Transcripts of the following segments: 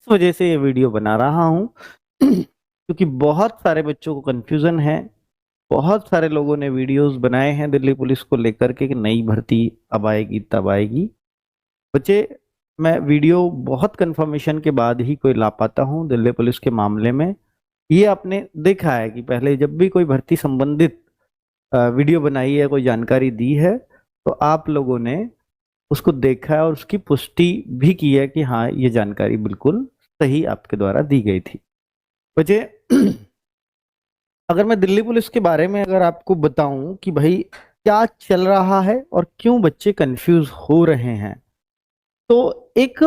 इस वजह से ये वीडियो बना रहा हूँ क्योंकि बहुत सारे बच्चों को कंफ्यूजन है। बहुत सारे लोगों ने वीडियोस बनाए हैं दिल्ली पुलिस को लेकर के कि नई भर्ती अब आएगी तब आएगी। बच्चे, मैं वीडियो बहुत कंफर्मेशन के बाद ही कोई ला पाता हूँ दिल्ली पुलिस के मामले में। ये आपने देखा है कि पहले जब भी कोई भर्ती संबंधित वीडियो बनाई है, कोई जानकारी दी है, तो आप लोगों ने उसको देखा है और उसकी पुष्टि भी की है कि हाँ, ये जानकारी बिल्कुल सही आपके द्वारा दी गई थी। बच्चे, अगर मैं दिल्ली पुलिस के बारे में अगर आपको बताऊं कि भाई क्या चल रहा है और क्यों बच्चे कंफ्यूज हो रहे हैं, तो एक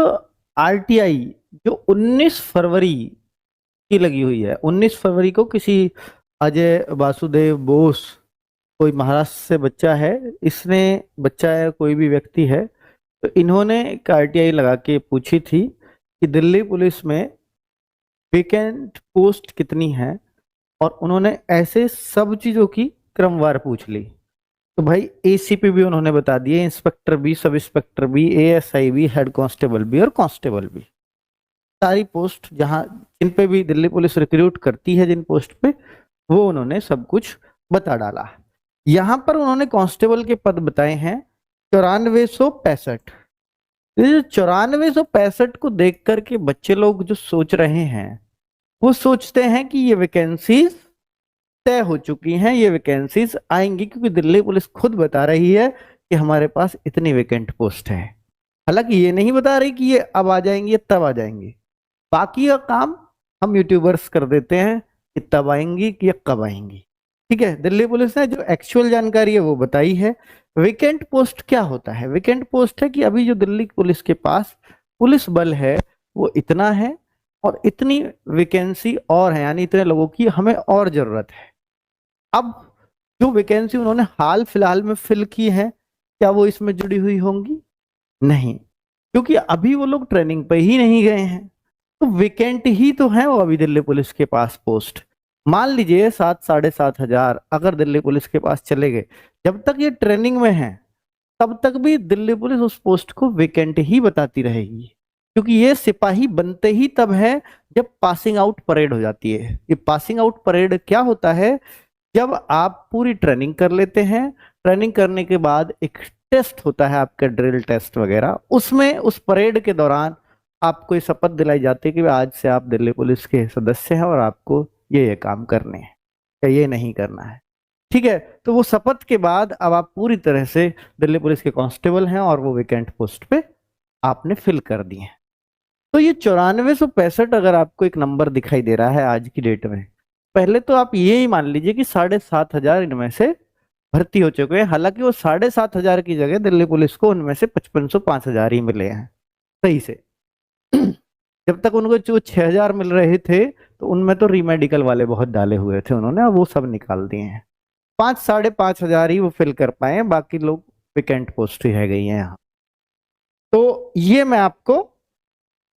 आरटीआई जो 19 फरवरी की लगी हुई है, 19 फरवरी को किसी अजय वासुदेव बोस, कोई महाराष्ट्र से बच्चा है, इसने, बच्चा है कोई भी व्यक्ति है, तो इन्होंने एक आरटीआई लगा के पूछी थी कि दिल्ली पुलिस में वेकेंट पोस्ट कितनी है, और उन्होंने ऐसे सब चीजों की क्रमवार पूछ ली। तो भाई एसीपी भी उन्होंने बता दिए, इंस्पेक्टर भी, सब इंस्पेक्टर भी, एएसआई भी, हेड कांस्टेबल भी और कांस्टेबल भी। सारी पोस्ट जहां जिन पे भी दिल्ली पुलिस रिक्रूट करती है, जिन पोस्ट पे, वो उन्होंने सब कुछ बता डाला। यहां पर उन्होंने कांस्टेबल के पद बताए हैं 9465। ये 9465 को देख करके बच्चे लोग जो सोच रहे हैं, वो सोचते हैं कि ये वैकेंसीज तय हो चुकी हैं, ये वैकेंसीज आएंगी, क्योंकि दिल्ली पुलिस खुद बता रही है कि हमारे पास इतनी वैकेंट पोस्ट है। हालांकि ये नहीं बता रही कि ये अब आ जाएंगी या तब आ जाएंगी। बाकी का काम हम यूट्यूबर्स कर देते हैं कि तब आएंगी कि या कब आएंगी। ठीक है, दिल्ली पुलिस ने जो एक्चुअल जानकारी है वो बताई है। वेकेंट पोस्ट क्या होता है? वेकेंट पोस्ट है कि अभी जो दिल्ली पुलिस के पास पुलिस बल है वो इतना है, और इतनी वैकेंसी और है, यानी इतने लोगों की हमें और जरूरत है। अब जो वैकेंसी उन्होंने हाल फिलहाल में फिल की है, क्या वो इसमें जुड़ी हुई होंगी? नहीं, क्योंकि अभी वो लोग ट्रेनिंग पे ही नहीं गए हैं। तो वेकेंट ही तो है वो अभी दिल्ली पुलिस के पास पोस्ट। मान लीजिए 7 साढ़े 7 हजार अगर दिल्ली पुलिस के पास चले गए, जब तक ये ट्रेनिंग में है तब तक भी दिल्ली पुलिस उस पोस्ट को वेकेंट ही बताती रहेगी, क्योंकि ये सिपाही बनते ही तब है जब पासिंग आउट परेड हो जाती है। ये पासिंग आउट परेड क्या होता है? जब आप पूरी ट्रेनिंग कर लेते हैं, ट्रेनिंग करने के बाद एक टेस्ट होता है आपका, ड्रिल टेस्ट वगैरह, उसमें उस परेड के दौरान आपको ये शपथ दिलाई जाती है कि आज से आप दिल्ली पुलिस के सदस्य हैं और आपको ये काम करने हैं या ये नहीं करना है। ठीक है, तो वो शपथ के बाद अब आप पूरी तरह से दिल्ली पुलिस के कांस्टेबल हैं और वो वेकेंट पोस्ट पे आपने फिल कर दिए हैं। तो ये 9465 अगर आपको एक नंबर दिखाई दे रहा है आज की डेट में, पहले तो आप ये ही मान लीजिए कि 7,500 इनमें से भर्ती हो चुके हैं। हालांकि वो 7,500 की जगह दिल्ली पुलिस को उनमें से 5500 5,000 ही मिले हैं सही से। जब तक उनको जो 6,000 मिल रहे थे, तो उनमें तो रीमेडिकल वाले बहुत डाले हुए थे उन्होंने, और वो सब निकाल दिए हैं। 5 साढ़े 5 हजार ही वो फिल कर पाए हैं, बाकी लोग वेकेंट पोस्ट ही रह गई हैं यहाँ। तो ये मैं आपको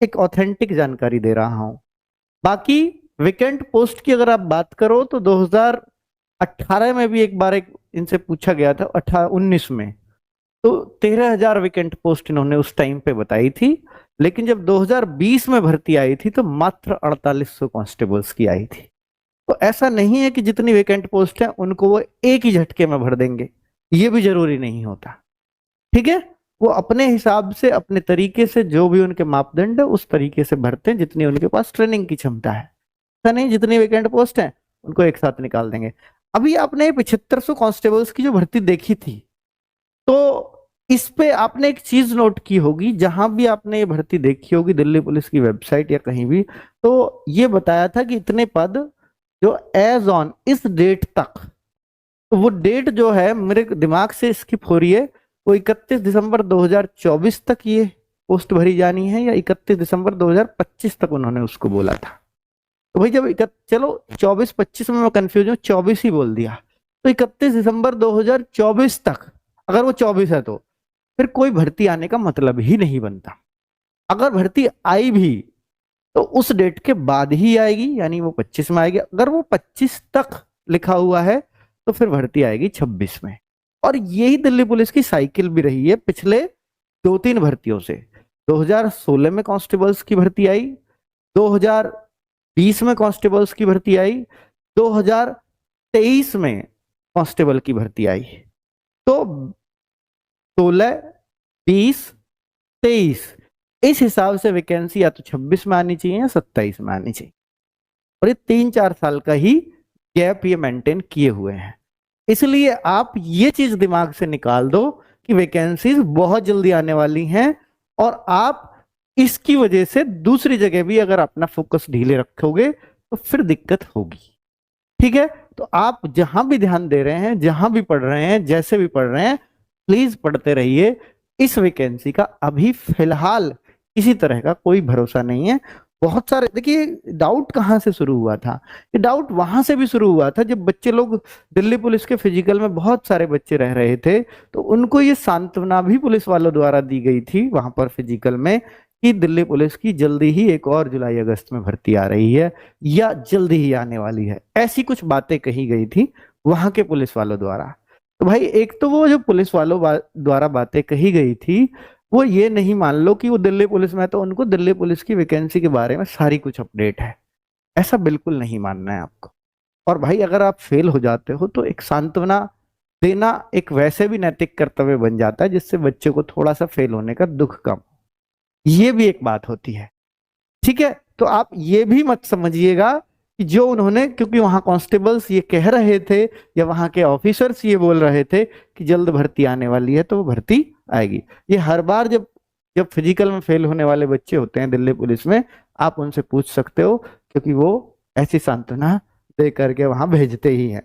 एक ऑथेंटिक जानकारी दे रहा हूं। बाकी वेकेंट पोस्ट की अगर आप बात करो तो 2018 में भी एक बार एक इनसे पूछा गया था, 19 में, तो 13,000 वेकेंट पोस्ट इन्होंने उस टाइम पे बताई थी। लेकिन जब 2020 में भर्ती आई थी तो मात्र 4800 कांस्टेबल्स की आई थी। तो ऐसा नहीं है कि जितनी वेकेंट पोस्ट है उनको वो एक ही झटके में भर देंगे, ये भी जरूरी नहीं होता। ठीक है, वो अपने हिसाब से, अपने तरीके से, जो भी उनके मापदंड है उस तरीके से भरते हैं जितनी उनके पास ट्रेनिंग की क्षमता है। ऐसा नहीं जितनी वेकेंट पोस्ट है उनको एक साथ निकाल देंगे। अभी आपने 7500 कांस्टेबल्स की जो भर्ती देखी थी, तो इस पे आपने एक चीज नोट की होगी, जहां भी आपने ये भर्ती देखी होगी दिल्ली पुलिस की वेबसाइट या कहीं भी, तो ये बताया था कि इतने पद जो एज ऑन इस डेट तक, तो वो डेट जो है मेरे दिमाग से स्किप हो रही है, वो 31 दिसंबर 2024 तक ये पोस्ट भरी जानी है, या 31 दिसंबर 2025 तक उन्होंने उसको बोला था। तो भाई जब चलो 24-25 में मैं कंफ्यूज हूँ, 24 ही बोल दिया, तो 31 दिसंबर 2024 तक अगर वो 24 है तो फिर कोई भर्ती आने का मतलब ही नहीं बनता। अगर भर्ती आई भी तो उस डेट के बाद ही आएगी, यानी वो 25 में आएगी। अगर वो 25 तक लिखा हुआ है तो फिर भर्ती आएगी 26 में। और यही दिल्ली पुलिस की साइकिल भी रही है पिछले 2-3 भर्तियों से। 2016 में कांस्टेबल्स की भर्ती आई, 2020 में कांस्टेबल्स की भर्ती आई, 2023 में कांस्टेबल की भर्ती आई। तो 16, 20, 23 इस हिसाब से वैकेंसी या तो 26 में आनी चाहिए या 27 में आनी चाहिए। और ये 3-4 साल का ही गैप ये मेंटेन किए हुए हैं। इसलिए आप ये चीज दिमाग से निकाल दो कि वैकेंसीज बहुत जल्दी आने वाली हैं, और आप इसकी वजह से दूसरी जगह भी अगर अपना फोकस ढीले रखोगे तो फिर दिक्कत होगी। ठीक है, तो आप जहां भी ध्यान दे रहे हैं, जहां भी पढ़ रहे हैं, जैसे भी पढ़ रहे हैं, प्लीज पढ़ते रहिए। इस वैकेंसी का अभी फिलहाल किसी तरह का कोई भरोसा नहीं है। बहुत सारे, देखिए डाउट कहाँ से शुरू हुआ था, ये डाउट वहां से भी शुरू हुआ था जब बच्चे लोग दिल्ली पुलिस के फिजिकल में, बहुत सारे बच्चे रह रहे थे, तो उनको ये सांत्वना भी पुलिस वालों द्वारा दी गई थी वहां पर फिजिकल में कि दिल्ली पुलिस की जल्दी ही एक और जुलाई अगस्त में भर्ती आ रही है या जल्दी ही आने वाली है, ऐसी कुछ बातें कही गई थी वहां के पुलिस वालों द्वारा। तो भाई एक तो वो जो पुलिस वालों द्वारा बातें कही गई थी, वो ये नहीं मान लो कि वो दिल्ली पुलिस में, तो उनको दिल्ली पुलिस की वैकेंसी के बारे में सारी कुछ अपडेट है, ऐसा बिल्कुल नहीं मानना है आपको। और भाई अगर आप फेल हो जाते हो तो एक सांत्वना देना एक वैसे भी नैतिक कर्तव्य बन जाता है, जिससे बच्चे को थोड़ा सा फेल होने का दुख कम, ये भी एक बात होती है। ठीक है, तो आप ये भी मत समझिएगा कि जो उन्होंने, क्योंकि वहां कांस्टेबल्स ये कह रहे थे या वहां के ऑफिसर्स ये बोल रहे थे कि जल्द भर्ती आने वाली है तो वो भर्ती आएगी। ये हर बार जब जब फिजिकल में फेल होने वाले बच्चे होते हैं दिल्ली पुलिस में, आप उनसे पूछ सकते हो, क्योंकि वो ऐसी सांत्वना दे करके वहां भेजते ही हैं।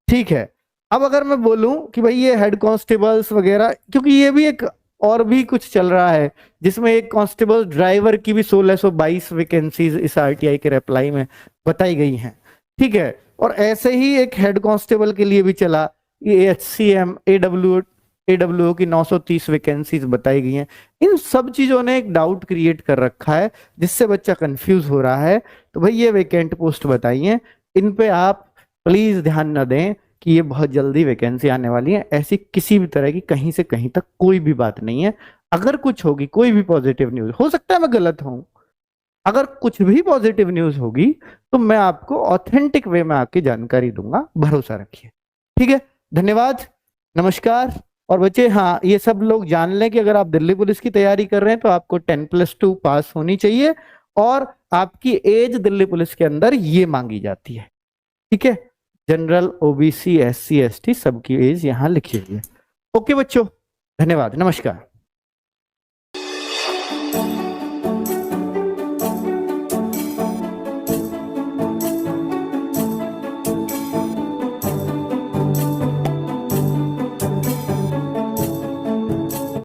ठीक है, अब अगर मैं बोलूं कि भाई ये हेड कांस्टेबल्स वगैरह, क्योंकि ये भी एक और भी कुछ चल रहा है जिसमें एक कांस्टेबल ड्राइवर की भी 1622 वैकेंसीज इस आरटीआई के रिप्लाई में बताई गई हैं। ठीक है, और ऐसे ही एक हेड कांस्टेबल के लिए भी चला, ये एचसीएम एडब्ल्यूओ की 930 वैकेंसीज बताई गई हैं। इन सब चीजों ने एक डाउट क्रिएट कर रखा है जिससे बच्चा कंफ्यूज हो रहा है। तो भाई ये वैकेंट पोस्ट बताइए, इन पे आप प्लीज ध्यान न दें कि ये बहुत जल्दी वैकेंसी आने वाली है, ऐसी किसी भी तरह की कहीं से कहीं तक कोई भी बात नहीं है। अगर कुछ होगी, कोई भी पॉजिटिव न्यूज, हो सकता है मैं गलत हूं, अगर कुछ भी पॉजिटिव न्यूज होगी तो मैं आपको ऑथेंटिक वे में आके जानकारी दूंगा, भरोसा रखिए। ठीक है, धन्यवाद, नमस्कार। और बच्चे, हाँ ये सब लोग जान लें कि अगर आप दिल्ली पुलिस की तैयारी कर रहे हैं तो आपको 10+2 पास होनी चाहिए, और आपकी एज दिल्ली पुलिस के अंदर ये मांगी जाती है। ठीक है, जनरल, ओबीसी, एससी, एसटी सबकी एज यहाँ लिखी हुई है। ओके बच्चों, धन्यवाद, नमस्कार।